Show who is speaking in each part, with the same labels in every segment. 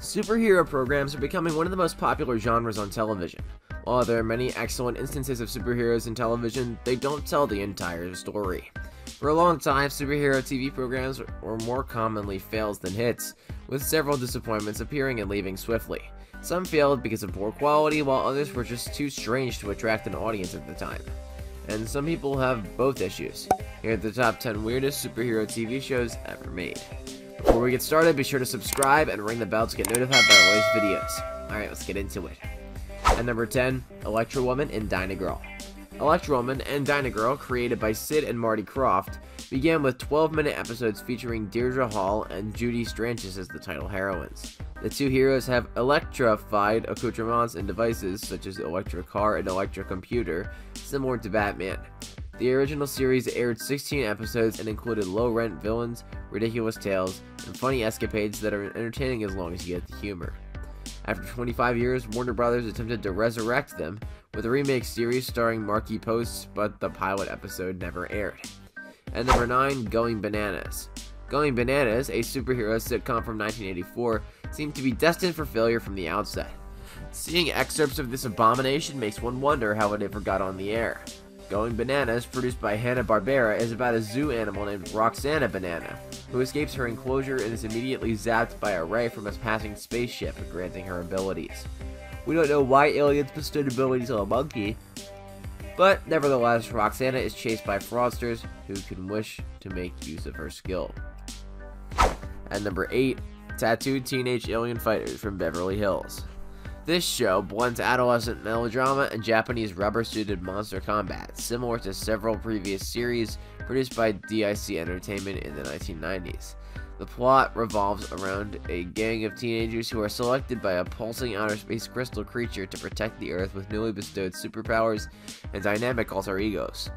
Speaker 1: Superhero programs are becoming one of the most popular genres on television. While there are many excellent instances of superheroes in television, they don't tell the entire story. For a long time, superhero TV programs were more commonly fails than hits, with several disappointments appearing and leaving swiftly. Some failed because of poor quality, while others were just too strange to attract an audience at the time. And some people have both issues. Here are the top 10 weirdest superhero TV shows ever made. Before we get started, be sure to subscribe and ring the bell to get notified by our latest videos. Alright, let's get into it. At number 10, Electra Woman and Dyna Girl. Electra Woman and Dyna Girl, created by Sid and Marty Krofft, began with 12-minute episodes featuring Deirdre Hall and Judy Stranges as the title heroines. The two heroes have electrified accoutrements and devices such as Electra Car and Electra Computer, similar to Batman. The original series aired 16 episodes and included low-rent villains, ridiculous tales, and funny escapades that are entertaining as long as you get the humor. After 25 years, Warner Brothers attempted to resurrect them with a remake series starring Markie Post, but the pilot episode never aired. At number 9, Going Bananas. Going Bananas, a superhero sitcom from 1984, seemed to be destined for failure from the outset. Seeing excerpts of this abomination makes one wonder how it ever got on the air. Going Bananas, produced by Hanna-Barbera, is about a zoo animal named Roxana Banana, who escapes her enclosure and is immediately zapped by a ray from a passing spaceship, granting her abilities. We don't know why aliens bestowed abilities on a monkey, but nevertheless, Roxana is chased by fraudsters who can wish to make use of her skill. At number 8, Tattooed Teenage Alien Fighters from Beverly Hills. This show blends adolescent melodrama and Japanese rubber-suited monster combat, similar to several previous series produced by DIC Entertainment in the 1990s. The plot revolves around a gang of teenagers who are selected by a pulsing outer space crystal creature to protect the Earth with newly bestowed superpowers and dynamic alter egos.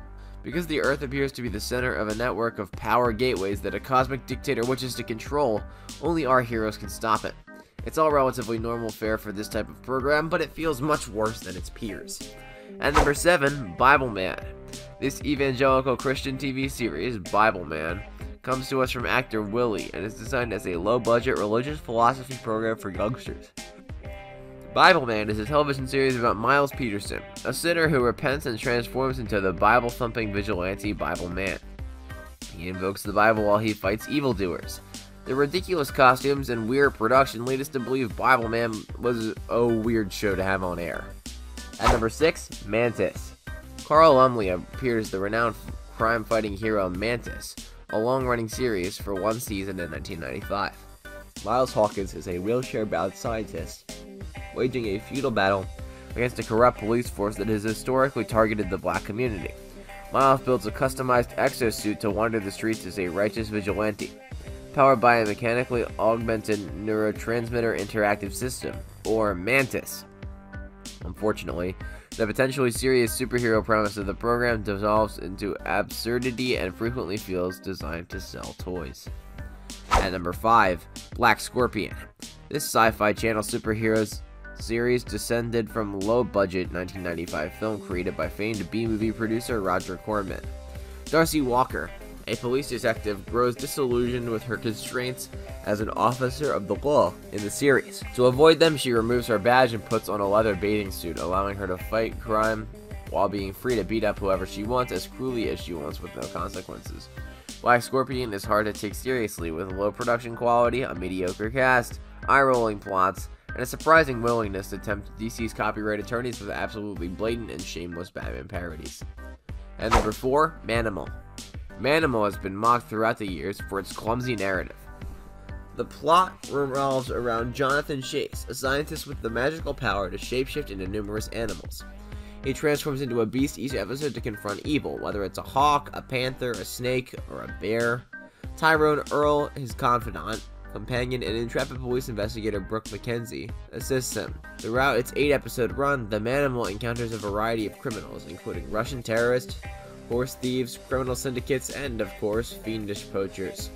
Speaker 1: Because the Earth appears to be the center of a network of power gateways that a cosmic dictator wishes to control, only our heroes can stop it. It's all relatively normal fare for this type of program, but it feels much worse than its peers. At number 7, Bible Man. This evangelical Christian TV series, Bible Man, comes to us from actor Willie and is designed as a low-budget religious philosophy program for youngsters. Bible Man is a television series about Miles Peterson, a sinner who repents and transforms into the Bible-thumping vigilante Bible Man. He invokes the Bible while he fights evildoers. The ridiculous costumes and weird production lead us to believe Bible Man was a weird show to have on air. At number 6, Mantis. Carl Lumbly appeared as the renowned crime-fighting hero Mantis, a long-running series for one season in 1995. Miles Hawkins is a wheelchair-bound scientist, waging a futile battle against a corrupt police force that has historically targeted the black community. Miles builds a customized exosuit to wander the streets as a righteous vigilante, powered by a mechanically augmented neurotransmitter interactive system, or Mantis. Unfortunately, the potentially serious superhero promise of the program dissolves into absurdity and frequently feels designed to sell toys. At number 5, Black Scorpion. This sci-fi channel superheroes series descended from low-budget 1995 film created by famed B-movie producer Roger Corman. Darcy Walker, a police detective, grows disillusioned with her constraints as an officer of the law in the series. To avoid them, she removes her badge and puts on a leather bathing suit, allowing her to fight crime while being free to beat up whoever she wants as cruelly as she wants with no consequences. Black Scorpion is hard to take seriously, with low production quality, a mediocre cast, eye-rolling plots, and a surprising willingness to tempt DC's copyright attorneys with absolutely blatant and shameless Batman parodies. At number 4, Manimal. Manimal has been mocked throughout the years for its clumsy narrative. The plot revolves around Jonathan Chase, a scientist with the magical power to shapeshift into numerous animals. He transforms into a beast each episode to confront evil, whether it's a hawk, a panther, a snake, or a bear. Tyrone Earl, his confidant, companion, and intrepid police investigator Brooke McKenzie assists him. Throughout its 8-episode run, the Manimal encounters a variety of criminals, including Russian terrorists, horse thieves, criminal syndicates, and, of course, fiendish poachers.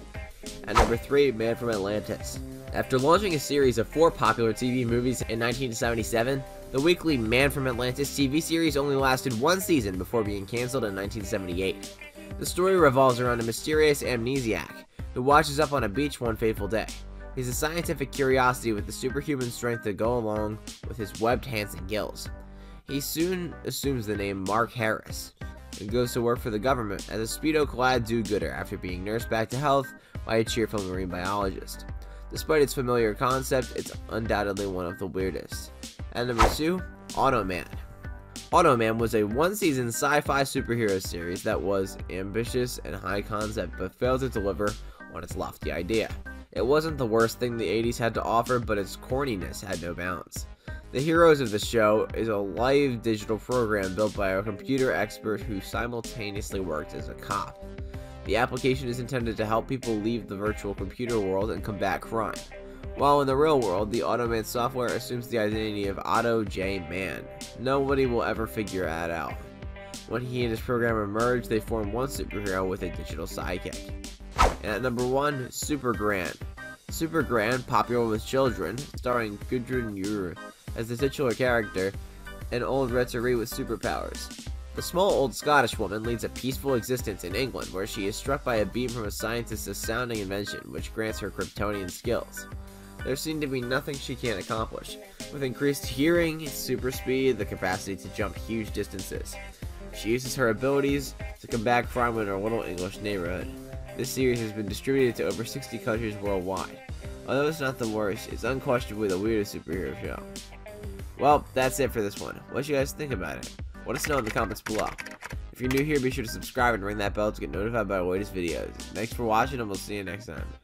Speaker 1: At number 3, Man from Atlantis. After launching a series of 4 popular TV movies in 1977, the weekly Man from Atlantis TV series only lasted 1 season before being cancelled in 1978. The story revolves around a mysterious amnesiac who washes up on a beach one fateful day. He's a scientific curiosity with the superhuman strength to go along with his webbed hands and gills. He soon assumes the name Mark Harris and goes to work for the government as a Speedo-clad do-gooder after being nursed back to health by a cheerful marine biologist. Despite its familiar concept, it's undoubtedly one of the weirdest. At number 2, Automan. Automan was a one-season sci-fi superhero series that was ambitious and high concept but failed to deliver on its lofty idea. It wasn't the worst thing the 80s had to offer, but its corniness had no bounds. The heroes of the show is a live digital program built by a computer expert who simultaneously worked as a cop. The application is intended to help people leave the virtual computer world and combat crime. While in the real world, the Automan software assumes the identity of Otto J. Mann. Nobody will ever figure that out. When he and his programmer merge, they form one superhero with a digital sidekick. And at number 1, Super Gran. Super Gran, popular with children, starring Gudrun Ure as the titular character, an old retiree with superpowers. The small old Scottish woman leads a peaceful existence in England, where she is struck by a beam from a scientist's astounding invention, which grants her Kryptonian skills. There seems to be nothing she can't accomplish, with increased hearing, super speed, the capacity to jump huge distances. She uses her abilities to combat crime in her little English neighborhood. This series has been distributed to over 60 countries worldwide. Although it's not the worst, it's unquestionably the weirdest superhero show. Well, that's it for this one. What do you guys think about it? Let us know in the comments below. If you're new here, be sure to subscribe and ring that bell to get notified by our latest videos. Thanks for watching, and we'll see you next time.